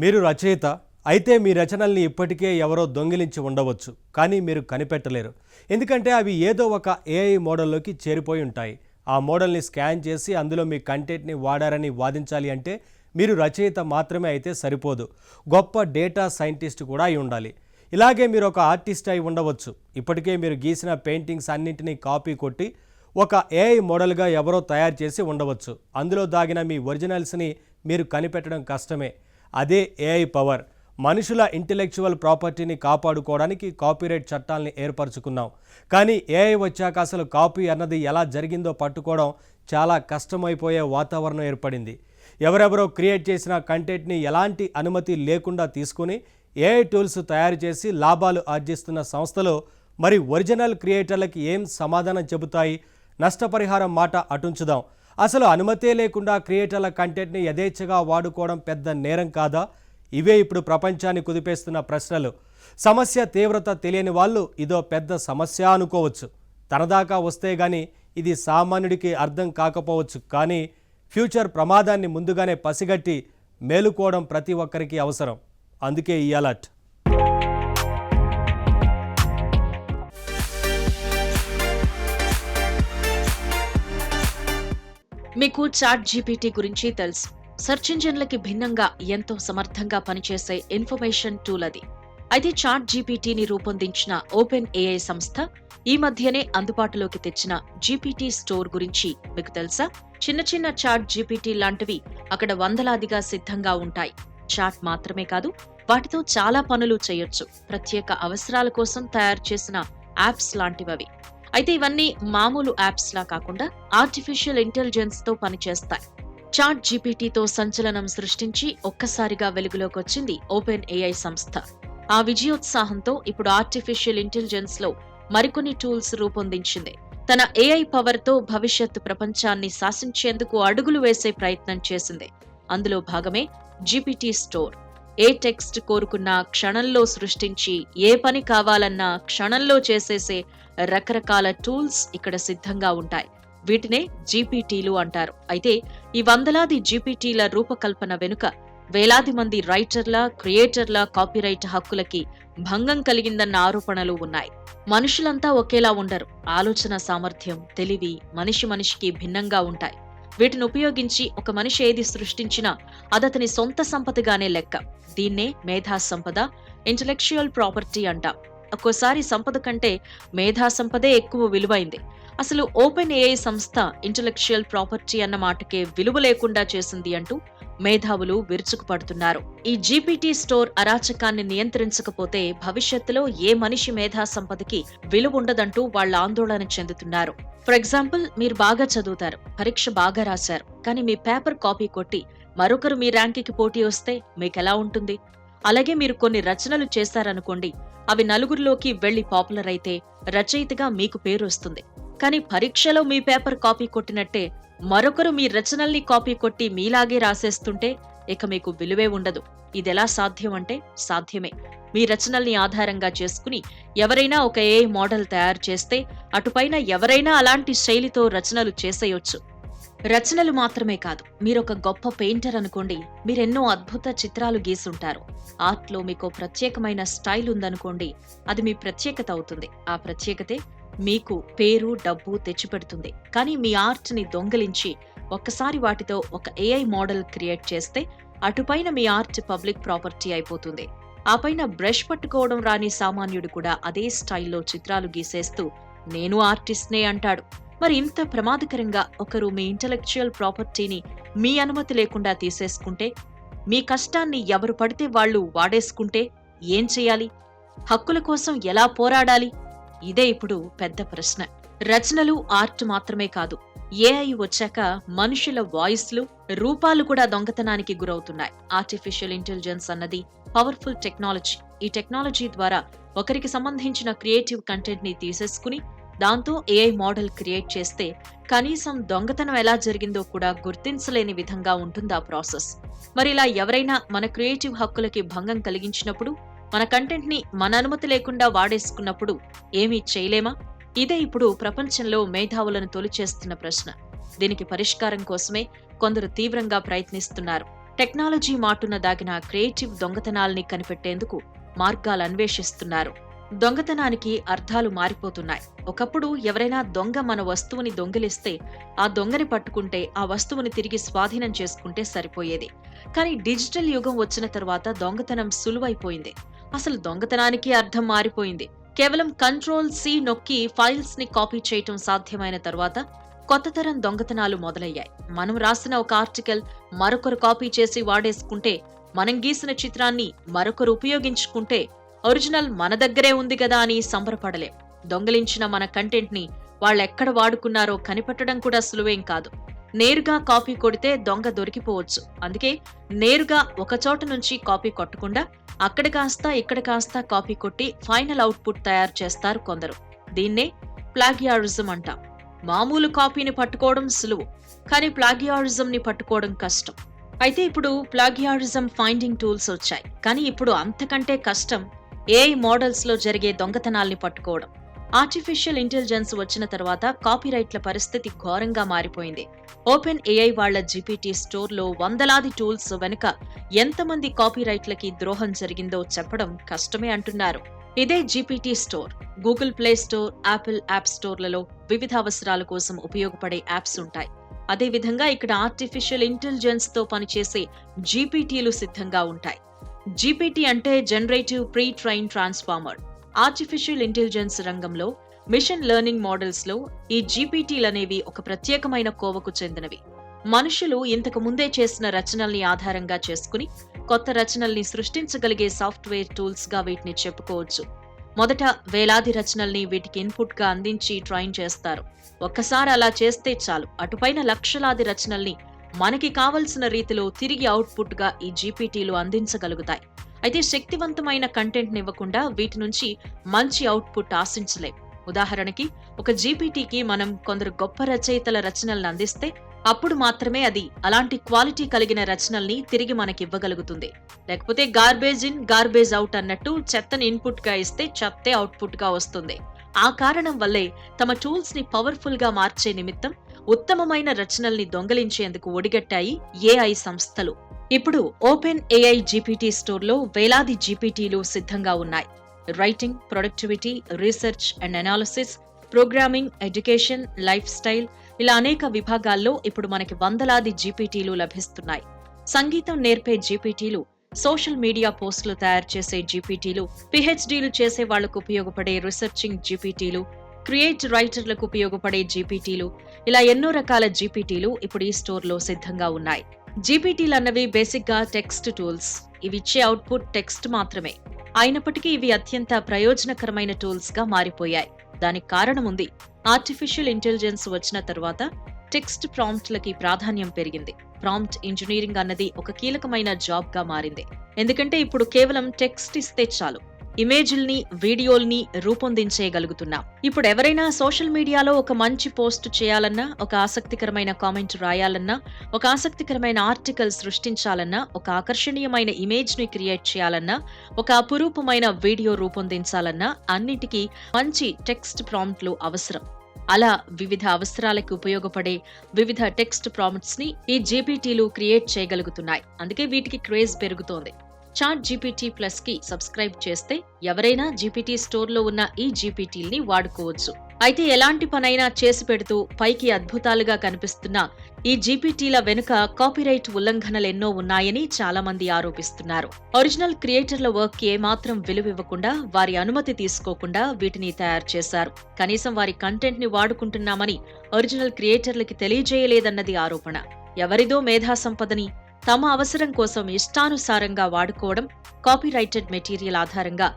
మీరు రచయిత అయితే మీ రచనల్ని ఇప్పటికే ఎవరో దొంగిలించి ఉండవచ్చు, కానీ మీరు కనిపెట్టలేరు. ఎందుకంటే అవి ఏదో ఒక ఏఐ మోడల్లోకి చేరిపోయి ఉంటాయి. ఆ మోడల్ని స్కాన్ చేసి అందులో మీ కంటెంట్ని వాడారని వాదించాలి అంటే మీరు రచయిత మాత్రమే అయితే సరిపోదు, గొప్ప డేటా సైంటిస్ట్ కూడా అయి ఉండాలి. ఇలాగే మీరు ఒక ఆర్టిస్ట్ అయి ఉండవచ్చు. ఇప్పటికే మీరు గీసిన పెయింటింగ్స్ అన్నింటినీ కాపీ కొట్టి ఒక ఏఐ మోడల్గా ఎవరో తయారు చేసి ఉండవచ్చు. అందులో దాగిన మీ ఒరిజినల్స్ని మీరు కనిపెట్టడం కష్టమే. అదే ఏఐ పవర్. మనుషుల ఇంటెలెక్చువల్ ప్రాపర్టీని కాపాడుకోవడానికి కాపీరైట్ చట్టాలని ఏర్పరచుకున్నాం. కానీ ఏఐ వచ్చాక అసలు కాపీ అన్నది ఎలా జరిగిందో పట్టుకోవడం చాలా కష్టమైపోయే వాతావరణం ఏర్పడింది. ఎవరెవరో క్రియేట్ చేసిన కంటెంట్ని ఎలాంటి అనుమతి లేకుండా తీసుకుని ఏఐ టూల్స్ తయారు చేసి లాభాలు ఆర్జిస్తున్న సంస్థలు మరి ఒరిజినల్ క్రియేటర్లకి ఏం సమాధానం చెబుతాయి? నష్టపరిహారం మాట అటుంచుదాం. అసలు అనుమతే లేకుండా క్రియేటర్ల కంటెంట్ని యథేచ్ఛగా వాడుకోవడం పెద్ద నేరం కాదా? ఇవే ఇప్పుడు ప్రపంచాన్ని కుదిపేస్తున్న ప్రశ్నలు. సమస్య తీవ్రత తెలియని వాళ్ళు ఇదో పెద్ద సమస్య అనుకోవచ్చు. తనదాకా వస్తే గానీ ఇది సామాన్యుడికి అర్థం కాకపోవచ్చు. కానీ ఫ్యూచర్ ప్రమాదాన్ని ముందుగానే పసిగట్టి మేలుకోవడం ప్రతి ఒక్కరికి అవసరం. అందుకే ఈ అలర్ట్. మీకు చాట్ జీపీటీ గురించి తెలుసు. సెర్చ్ ఇంజిన్లకి భిన్నంగా ఎంతో సమర్థంగా పనిచేసే ఇన్ఫర్మేషన్ టూల్ అది. అయితే చాట్ జీపీటీని రూపొందించిన ఓపెన్ ఏఐ సంస్థ ఈ మధ్యనే అందుబాటులోకి తెచ్చిన జీపీటీ స్టోర్ గురించి మీకు తెలుసా? చిన్న చిన్న చాట్ జీపీటీ లాంటివి అక్కడ వందలాదిగా సిద్ధంగా ఉంటాయి. చాట్ మాత్రమే కాదు, వాటితో చాలా పనులు చేయొచ్చు. ప్రత్యేక అవసరాల కోసం తయారు చేసిన యాప్స్ లాంటివవి. అయితే ఇవన్నీ మామూలు యాప్స్ లా కాకుండా ఆర్టిఫిషియల్ ఇంటెలిజెన్స్ తో పనిచేస్తాయి. చాట్ జీపీటీతో సంచలనం సృష్టించి ఒక్కసారిగా వెలుగులోకి వచ్చింది ఓపెన్ ఏఐ సంస్థ. ఆ విజయోత్సాహంతో ఇప్పుడు ఆర్టిఫిషియల్ ఇంటెలిజెన్స్ లో మరికొన్ని టూల్స్ రూపొందించింది. తన ఏఐ పవర్ తో భవిష్యత్తు ప్రపంచాన్ని శాసించేందుకు అడుగులు వేసే ప్రయత్నం చేసింది. అందులో భాగమే జీపీటీ స్టోర్. ఏ టెక్స్ట్ కోరుకున్నా క్షణంలో సృష్టించి, ఏ పని కావాలన్నా క్షణంలో చేసేసే రకరకాల టూల్స్ ఇక్కడ సిద్ధంగా ఉంటాయి. వీటినే జీపీటీలు అంటారు. అయితే ఈ వందలాది జీపీటీల రూపకల్పన వెనుక వేలాది మంది రైటర్ల, క్రియేటర్ల కాపీరైట్ హక్కులకి భంగం కలిగిందన్న ఆరోపణలు ఉన్నాయి. మనుషులంతా ఒకేలా ఉండరు. ఆలోచన సామర్థ్యం, తెలివి మనిషికి భిన్నంగా ఉంటాయి. వీటిని ఉపయోగించి ఒక మనిషి ఏది సృష్టించినా అదతని సొంత సంపదగానే లెక్క. దీన్నే మేధా సంపద, ఇంటెలెక్చువల్ ప్రాపర్టీ అంటాం. ఒక్కోసారి సంపద కంటే మేధా సంపదే ఎక్కువ విలువైంది. అసలు ఓపెన్ ఏఐ సంస్థ ఇంటెలెక్చువల్ ప్రాపర్టీ అన్న మాటకే విలువ లేకుండా చేసింది అంటూ మేధావులు విరుచుకుపడుతున్నారు. ఈ జీపీటీ స్టోర్ అరాచకాన్ని నియంత్రించకపోతే భవిష్యత్తులో ఏ మనిషి మేధా సంపదకి విలువ ఉండదంటూ వాళ్ళ ఆందోళన చెందుతున్నారు. ఫర్ ఎగ్జాంపుల్, మీరు బాగా చదువుతారు, పరీక్ష బాగా రాశారు, కానీ మీ పేపర్ కాపీ కొట్టి మరొకరు మీ ర్యాంకుకి పోటీ వస్తే మీకెలా ఉంటుంది? అలాగే మీరు కొన్ని రచనలు చేశారనుకోండి, అవి నలుగురిలోకి వెళ్లి పాపులర్ అయితే రచయితగా మీకు పేరు వస్తుంది. కానీ పరీక్షలో మీ పేపర్ కాపీ కొట్టినట్టే మరొకరు మీ రచనల్ని కాపీ కొట్టి మీలాగే రాసేస్తుంటే ఇక మీకు విలువే ఉండదు. ఇదెలా సాధ్యం అంటే సాధ్యమే. మీ రచనల్ని ఆధారంగా చేసుకుని ఎవరైనా ఒక ఏఐ మోడల్ తయారు చేస్తే అటుపైన ఎవరైనా అలాంటి శైలితో రచనలు చేసేయొచ్చు. రచనలు మాత్రమే కాదు, మీరొక గొప్ప పెయింటర్ అనుకోండి, మీరెన్నో అద్భుత చిత్రాలు గీసుంటారు. ఆర్ట్లో మీకు ప్రత్యేకమైన స్టైల్ ఉందనుకోండి, అది మీ ప్రత్యేకత అవుతుంది. ఆ ప్రత్యేకతే మీకు పేరు, డబ్బు తెచ్చిపెడుతుంది. కానీ మీ ఆర్ట్ ని దొంగిలించి ఒక్కసారి వాటితో ఒక ఏఐ మోడల్ క్రియేట్ చేస్తే అటుపైన మీ ఆర్ట్ పబ్లిక్ ప్రాపర్టీ అయిపోతుంది. ఆ పైన బ్రష్ పట్టుకోవడం రాని సామాన్యుడు కూడా అదే స్టైల్లో చిత్రాలు గీసేస్తూ నేను ఆర్టిస్ట్నే అంటాడు. మరి ఇంత ప్రమాదకరంగా ఒకరు మీ ఇంటెలెక్చువల్ ప్రాపర్టీని మీ అనుమతి లేకుండా తీసేసుకుంటే, మీ కష్టాన్ని ఎవరు పడితే వాళ్ళు వాడేసుకుంటే ఏం చేయాలి? హక్కుల కోసం ఎలా పోరాడాలి? ఇదే ఇప్పుడు పెద్ద ప్రశ్న. రచనలు, ఆర్ట్ మాత్రమే కాదు, ఏఐ వచ్చాక మనుషుల వాయిస్లు, రూపాలు కూడా దొంగతనానికి గురవుతున్నాయి. ఆర్టిఫిషియల్ ఇంటెలిజెన్స్ అన్నది పవర్ఫుల్ టెక్నాలజీ. ఈ టెక్నాలజీ ద్వారా ఒకరికి సంబంధించిన క్రియేటివ్ కంటెంట్ ని తీసేసుకుని దాంతో ఏఐ మోడల్ క్రియేట్ చేస్తే కనీసం దొంగతనం ఎలా జరిగిందో కూడా గుర్తించలేని విధంగా ఉంటుంది ఆ ప్రాసెస్. మరి ఇలా ఎవరైనా మన క్రియేటివ్ హక్కులకి భంగం కలిగించినప్పుడు, మన కంటెంట్ ని మన అనుమతి లేకుండా వాడేసుకున్నప్పుడు ఏమీ చేయలేమా? ఇదే ఇప్పుడు ప్రపంచంలో మేధావులను తొలిచేస్తున్న ప్రశ్న. దీనికి పరిష్కారం కోసమే కొందరు తీవ్రంగా ప్రయత్నిస్తున్నారు. టెక్నాలజీ మాటున దాగిన క్రియేటివ్ దొంగతనాల్ని కనిపెట్టేందుకు మార్గాలు అన్వేషిస్తున్నారు. దొంగతనానికి అర్థాలు మారిపోతున్నాయి. ఒకప్పుడు ఎవరైనా దొంగ మన వస్తువుని దొంగిలిస్తే ఆ దొంగని పట్టుకుంటే ఆ వస్తువుని తిరిగి స్వాధీనం చేసుకుంటే సరిపోయేది. కానీ డిజిటల్ యుగం వచ్చిన తర్వాత దొంగతనం సులువైపోయింది. అసలు దొంగతనానికి అర్థం మారిపోయింది. కేవలం Ctrl+C నొక్కి ఫైల్స్ ని కాపీ చేయటం సాధ్యమైన తర్వాత కొత్త తరం దొంగతనాలు మొదలయ్యాయి. మనం రాసిన ఒక ఆర్టికల్ మరొకరు కాపీ చేసి వాడేసుకుంటే, మనం గీసిన చిత్రాన్ని మరొకరు ఉపయోగించుకుంటే ఒరిజినల్ మన దగ్గరే ఉంది కదా అని సంబరపడలేం. దొంగిలించిన మన కంటెంట్ ని వాళ్ళెక్కడ వాడుకున్నారో కనిపెట్టడం కూడా సులువేం కాదు. నేరుగా కాపీ కొడితే దొంగ దొరికిపోవచ్చు. అందుకే నేరుగా ఒక చోట నుంచి కాపీ కొట్టకుండా అక్కడ కాస్త ఇక్కడ కాస్త కాపీ కొట్టి ఫైనల్ అవుట్పుట్ తయారు చేస్తారు కొందరు. దీన్నే ప్లాగియారిజం అంటాం. మామూలు కాపీని పట్టుకోవడం సులువు, కానీ ప్లాగియారిజం ని పట్టుకోవడం కష్టం. అయితే ఇప్పుడు ప్లాగియారిజం ఫైండింగ్ టూల్స్ వచ్చాయి. కానీ ఇప్పుడు అంతకంటే కష్టం ఏఐ మోడల్స్ లో జరిగే దొంగతనాల్ని పట్టుకోవడం. ఆర్టిఫిషియల్ ఇంటెలిజెన్స్ వచ్చిన తర్వాత కాపీరైట్ల పరిస్థితి ఘోరంగా మారిపోయింది. ఓపెన్ ఏఐ వాళ్ల జీపీటీ స్టోర్ లో వందలాది టూల్స్ వెనుక ఎంతమంది కాపీరైట్లకి ద్రోహం జరిగిందో చెప్పడం కష్టమే అంటున్నారు. ఇదే GPT store. Google Play store, Apple app స్టోర్లలో వివిధ అవసరాల కోసం ఉపయోగపడే యాప్స్ ఉంటాయి. అదేవిధంగా ఇక్కడ ఆర్టిఫిషియల్ ఇంటెలిజెన్స్ తో పనిచేసే జీపీటీలు సిద్ధంగా ఉంటాయి. జీపీటీ అంటే generative pre train transformer. Artificial intelligence రంగంలో మిషన్ లెర్నింగ్ మోడల్స్ లో ఈ జీపీటీలనేవి ఒక ప్రత్యేకమైన కోవకు చెందినవి. మనుషులు ఇంతకు ముందే చేసిన రచనల్ని ఆధారంగా చేసుకుని కొత్త రచనల్ని సృష్టించగలిగే సాఫ్ట్వేర్ టూల్స్ గా వీటిని చెప్పుకోవచ్చు. మొదట వేలాది రచనల్ని వీటికి ఇన్పుట్ గా అందించి ట్రైన్ చేస్తారు. ఒక్కసారి అలా చేస్తే చాలు, అటుపైన లక్షలాది రచనల్ని మనకి కావలసిన రీతిలో తిరిగి అవుట్పుట్ గా ఈ జీపీటీలు అందించగలుగుతాయి. అయితే శక్తివంతమైన కంటెంట్ నివ్వకుండా వీటి నుంచి మంచి అవుట్పుట్ ఆశించలేం. ఉదాహరణకి ఒక జీపీటీకి మనం కొందరు గొప్ప రచయితల రచనల్ని అందిస్తే అప్పుడు మాత్రమే అది అలాంటి క్వాలిటీ కలిగిన రచనల్ని తిరిగి మనకివ్వగలుగుతుంది. లేకపోతే గార్బేజ్ ఇన్ గార్బేజ్ అవుట్ అన్నట్టు చెత్తని ఇన్పుట్ గా ఇస్తే చెత్తే అవుట్పుట్ గా వస్తుంది. ఆ కారణం వల్లే తమ టూల్స్ ని పవర్ఫుల్ గా మార్చే నిమిత్తం ఉత్తమమైన రచనల్ని దొంగలించేందుకు ఒడిగట్టాయి ఏఐ సంస్థలు. ఇప్పుడు ఓపెన్ ఏఐ జీపీటీ స్టోర్లో వేలాది జీపీటీలు సిద్ధంగా ఉన్నాయి. Writing, productivity, research and analysis, programming, education, life style ఇలా అనేక విభాగాల్లో ఇప్పుడు మనకి వందలాది జీపీటీలు లభిస్తున్నాయి. సంగీతం నేర్పే జీపీటీలు, సోషల్ మీడియా పోస్టులు తయారు చేసే జీపీటీలు, పిహెచ్డీలు చేసే వాళ్లకు ఉపయోగపడే రీసెర్చింగ్ జీపీటీలు, క్రియేట్ రైటర్లకు ఉపయోగపడే జీపీటీలు ఇలా ఎన్నో రకాల జీపీటీలు ఇప్పుడు ఈ స్టోర్లో సిద్ధంగా ఉన్నాయి. జీపీటీలు అన్నవి బేసిక్ గా టెక్స్ట్ టూల్స్. ఇవిచ్చే అవుట్పుట్ టెక్స్ట్ మాత్రమే. అయినప్పటికీ ఇవి అత్యంత ప్రయోజనకరమైన టూల్స్ గా మారిపోయాయి. దానికి కారణం ఉంది. ఆర్టిఫిషియల్ ఇంటెలిజెన్స్ వచ్చిన తర్వాత టెక్స్ట్ ప్రాంప్ట్లకి ప్రాధాన్యం పెరిగింది. ప్రాంప్ట్ ఇంజనీరింగ్ అన్నది ఒక కీలకమైన జాబ్ గా మారింది. ఎందుకంటే ఇప్పుడు కేవలం టెక్స్ట్ ఇస్తే చాలు, ఇమేజ్ల్ని, వీడియోల్ని రూపొందించేయగలుగుతున్నాం. ఇప్పుడు ఎవరైనా సోషల్ మీడియాలో ఒక మంచి పోస్ట్ చేయాలన్నా, ఒక ఆసక్తికరమైన కామెంట్ రాయాలన్నా, ఒక ఆసక్తికరమైన ఆర్టికల్ సృష్టించాలన్నా, ఒక ఆకర్షణీయమైన ఇమేజ్ ని క్రియేట్ చేయాలన్నా, ఒక అపురూపమైన వీడియో రూపొందించాలన్నా అన్నిటికీ మంచి టెక్స్ట్ ప్రాంప్ట్లు అవసరం. అలా వివిధ అవసరాలకు ఉపయోగపడే వివిధ టెక్స్ట్ ప్రాంప్ట్స్ ని ఈ జీపీటీలు క్రియేట్ చేయగలుగుతున్నాయి. అందుకే వీటికి క్రేజ్ పెరుగుతోంది. చాట్ జీపీటీ ప్లస్ కి సబ్స్క్రైబ్ చేస్తే ఎవరైనా జీపీటీ స్టోర్లో ఉన్న ఈ జీపీటీల్ని వాడుకోవచ్చు. అయితే ఎలాంటి పనైనా చేసి పెడుతూ పైకి అద్భుతాలుగా కనిపిస్తున్న ఈ జీపీటీల వెనుక కాపీరైట్ ఉల్లంఘనలెన్నో ఉన్నాయని చాలా మంది ఆరోపిస్తున్నారు. ఒరిజినల్ క్రియేటర్ల వర్క్ కి ఏమాత్రం విలువివ్వకుండా, వారి అనుమతి తీసుకోకుండా వీటిని తయారు చేశారు. కనీసం వారి కంటెంట్ ని వాడుకుంటున్నామని ఒరిజినల్ క్రియేటర్లకి తెలియజేయలేదన్నది ఆరోపణ. ఎవరిదో మేధా సంపదని తమ అవసరం కోసం ఇష్టానుసారంగా వాడుకోవడం, కాపీరైటెడ్ మెటీరియల్ ఆధారంగా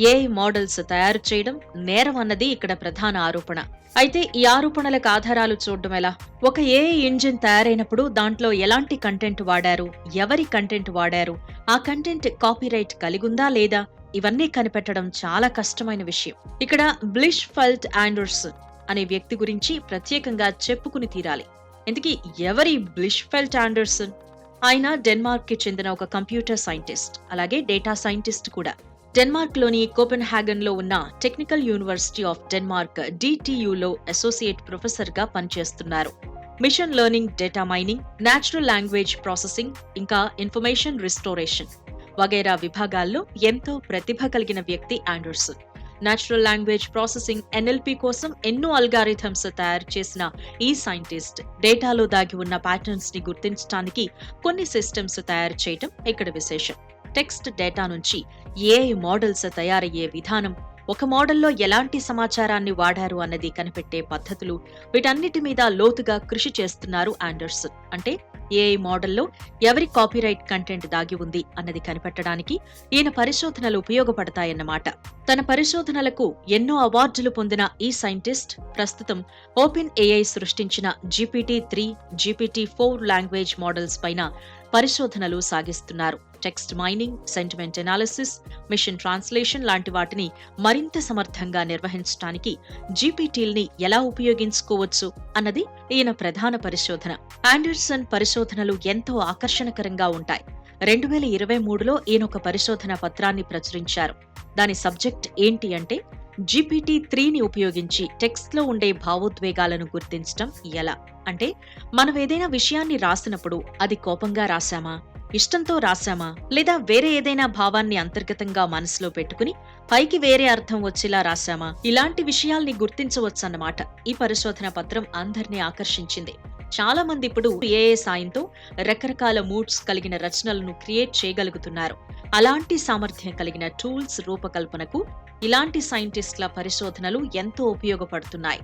ఏఐ మోడల్స్ తయారు చేయడం నేరం అన్నది ఇక్కడ ప్రధాన ఆరోపణ. అయితే ఈ ఆరోపణలకు ఆధారాలు చూడడం ఎలా? ఒక ఏఐ ఇంజిన్ తయారైనప్పుడు దాంట్లో ఎలాంటి కంటెంట్ వాడారు, ఎవరి కంటెంట్ వాడారు, ఆ కంటెంట్ కాపీరైట్ కలిగుందా లేదా, ఇవన్నీ కనిపెట్టడం చాలా కష్టమైన విషయం. ఇక్కడ బ్లిష్ఫెల్ట్ ఆండర్సన్ అనే వ్యక్తి గురించి ప్రత్యేకంగా చెప్పుకుని తీరాలి. ఇంతకీ ఎవరి బ్లిష్ఫెల్ట్ ఆండర్సన్? ఆయన డెన్మార్క్ కి చెందిన ఒక కంప్యూటర్ సైంటిస్ట్, అలాగే డేటా సైంటిస్ట్ కూడా. డెన్మార్క్ లోని కోపెన్హాగన్ లో ఉన్న technical university of Denmark DTU లో అసోసియేట్ ప్రొఫెసర్ గా పనిచేస్తున్నారు. Machine learning, data mining, natural language processing, ఇంకా ఇన్ఫర్మేషన్ రిస్టోరేషన్ వగైరా విభాగాల్లో ఎంతో ప్రతిభ కలిగిన వ్యక్తి Anderson. Natural language processing NLP కోసం ఎన్నో అల్గారిథమ్స్ తయారు చేసిన ఈ సైంటిస్ట్ డేటాలో దాగి ఉన్న ప్యాటర్న్స్ ని గుర్తించడానికి కొన్ని సిస్టమ్స్ తయారు చేయటం ఇక్కడ విశేషం. టెక్స్ట్ డేటా నుంచి AI మోడల్స్ తయారయ్యే విధానం, ఒక మోడల్లో ఎలాంటి సమాచారాన్ని వాడారు అన్నది కనిపెట్టే పద్ధతులు, వీటన్నిటి మీద లోతుగా కృషి చేస్తున్నారు ఆండర్సన్. అంటే AI మోడల్లో ఎవరి కాపీరైట్ కంటెంట్ దాగి ఉంది అన్నది కనిపెట్టడానికి ఈయన పరిశోధనలు ఉపయోగపడతాయన్నమాట. తన పరిశోధనలకు ఎన్నో అవార్డులు పొందిన ఈ సైంటిస్ట్ ప్రస్తుతం ఓపెన్ AI సృష్టించిన GPT-3, GPT-4 లాంగ్వేజ్ మోడల్స్ పైన పరిశోధనలు సాగిస్తున్నారు. Text mining, sentiment analysis, machine translation లాంటి వాటిని మరింత సమర్థంగా నిర్వహించడానికి GPTల్ని ఎలా ఉపయోగించుకోవచ్చు అన్నది ఈయన ప్రధాన పరిశోధన. ఆండర్సన్ పరిశోధనలు ఎంతో ఆకర్షణకరంగా ఉంటాయి. 2023లో ఈయన ఒక పరిశోధన పత్రాన్ని ప్రచురించారు. దాని సబ్జెక్ట్ ఏంటి అంటే GPT-3ని ఉపయోగించి టెక్స్ట్లో ఉండే భావోద్వేగాలను గుర్తించడం ఎలా. అంటే మనం ఏదైనా విషయాన్ని రాసినప్పుడు అది కోపంగా రాశామా, ఇష్టంతో రాశామా, లేదా వేరే ఏదైనా భావాన్ని అంతర్గతంగా మనసులో పెట్టుకుని పైకి వేరే అర్థం వచ్చేలా రాశామా, ఇలాంటి విషయాల్ని గుర్తించవచ్చన్నమాట. ఈ పరిశోధన పత్రం అందరినీ ఆకర్షించింది. చాలా మంది ఇప్పుడు AI సాయంతో రకరకాల మూడ్స్ కలిగిన రచనలను క్రియేట్ చేయగలుగుతున్నారు. అలాంటి సామర్థ్యం కలిగిన టూల్స్ రూపకల్పనకు ఇలాంటి సైంటిస్టుల పరిశోధనలు ఎంతో ఉపయోగపడుతున్నాయి.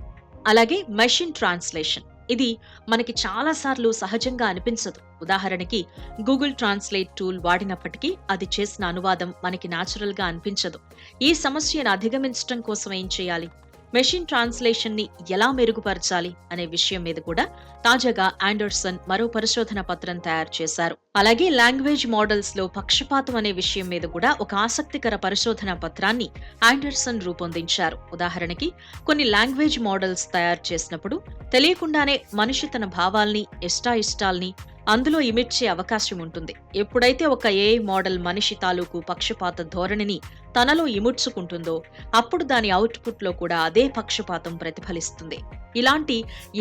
అలాగే మెషిన్ ట్రాన్స్లేషన్, ఇది మనకి చాలాసార్లు సహజంగా అనిపించదు. ఉదాహరణకి గూగుల్ ట్రాన్స్లేట్ టూల్ వాడినప్పటికీ అది చేసిన అనువాదం మనకి న్యాచురల్ గా అనిపించదు. ఈ సమస్యను అధిగమించడం కోసం ఏం చేయాలి, మెషిన్ ట్రాన్స్లేషన్ ని ఎలా మెరుగుపరచాలి అనే విషయం మీద కూడా తాజాగా ఆండర్సన్ మరో పరిశోధన పత్రం తయారు చేశారు. అలాగే లాంగ్వేజ్ మోడల్స్ లో పక్షపాతం అనే విషయం మీద కూడా ఒక ఆసక్తికర పరిశోధన పత్రాన్ని ఆండర్సన్ రూపొందించారు. ఉదాహరణకి కొన్ని లాంగ్వేజ్ మోడల్స్ తయారు చేసినప్పుడు తెలియకుండానే మనిషి తన భావాల్ని, ఇష్టాయిష్టాల్ని అందులో ఇమిడ్చే అవకాశం ఉంటుంది. ఎప్పుడైతే ఒక AI మోడల్ మనిషి తాలూకు పక్షపాత ధోరణిని తనలో ఇముడ్చుకుంటుందో అప్పుడు దాని అవుట్పుట్ లో కూడా అదే పక్షపాతం ప్రతిఫలిస్తుంది. ఇలాంటి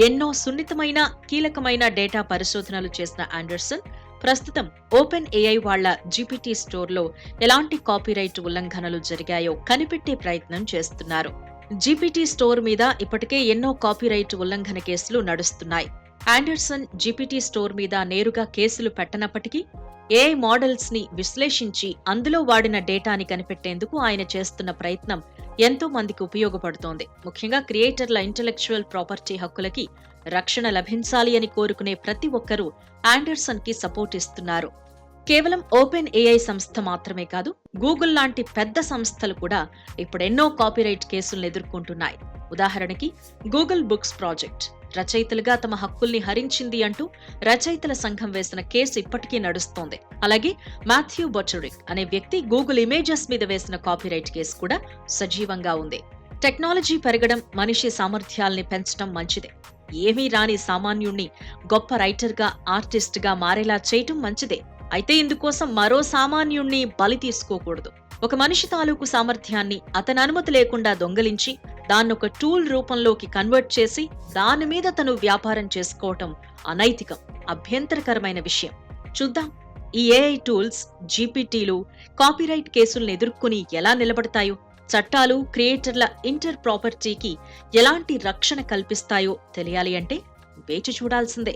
ఎన్నో సున్నితమైన, కీలకమైన డేటా పరిశోధనలు చేసిన ఆండర్సన్ ప్రస్తుతం ఓపెన్ AI వాళ్ల GPT స్టోర్లో ఎలాంటి కాపీరైట్ ఉల్లంఘనలు జరిగాయో కనిపెట్టే ప్రయత్నం చేస్తున్నారు. GPT స్టోర్ మీద ఇప్పటికే ఎన్నో కాపీరైట్ ఉల్లంఘన కేసులు నడుస్తున్నాయి. ఆండర్సన్ GPT స్టోర్ మీద నేరుగా కేసులు పెట్టనప్పటికీ AI మోడల్స్ ని విశ్లేషించి అందులో వాడిన డేటాని కనిపెట్టేందుకు ఆయన చేస్తున్న ప్రయత్నం ఎంతో మందికి ఉపయోగపడుతోంది. ముఖ్యంగా క్రియేటర్ల ఇంటెలెక్చువల్ ప్రాపర్టీ హక్కులకి రక్షణ లభించాలి అని కోరుకునే ప్రతి ఒక్కరూ ఆండర్సన్ కి సపోర్ట్ ఇస్తున్నారు. కేవలం ఓపెన్ AI సంస్థ మాత్రమే కాదు, గూగుల్ లాంటి పెద్ద సంస్థలు కూడా ఇప్పుడు ఎన్నో కాపీరైట్ కేసులను ఎదుర్కొంటున్నాయి. ఉదాహరణకి గూగుల్ బుక్స్ ప్రాజెక్ట్ రచయితలుగా తమ హక్కుల్ని హరించింది అంటూ రచయితల సంఘం వేసిన కేసు ఇప్పటికీ నడుస్తోంది. అలాగే మాథ్యూ బొటరిక్ అనే వ్యక్తి గూగుల్ ఇమేజెస్ మీద వేసిన కాపీరైట్ కేసు కూడా సజీవంగా ఉంది. టెక్నాలజీ పెరగడం, మనిషి సామర్థ్యాల్ని పెంచడం మంచిదే. ఏమీ రాని సామాన్యుణ్ణి గొప్ప రైటర్గా, ఆర్టిస్ట్గా మారేలా చేయటం మంచిదే. అయితే ఇందుకోసం మరో సామాన్యుణ్ణి బలి తీసుకోకూడదు. ఒక మనిషి తాలూకు సామర్థ్యాన్ని అతని అనుమతి లేకుండా దొంగలించి దాన్నొక టూల్ రూపంలోకి కన్వర్ట్ చేసి దాని మీద తను వ్యాపారం చేసుకోవటం అనైతికం, అభ్యంతరకరమైన విషయం. చూద్దాం ఈ AI టూల్స్, GPTలు కాపీరైట్ కేసుల్ని ఎదుర్కొని ఎలా నిలబడతాయో, చట్టాలు క్రియేటర్ల ఇంటర్ ప్రాపర్టీకి ఎలాంటి రక్షణ కల్పిస్తాయో తెలియాలి అంటే వేచి చూడాల్సిందే.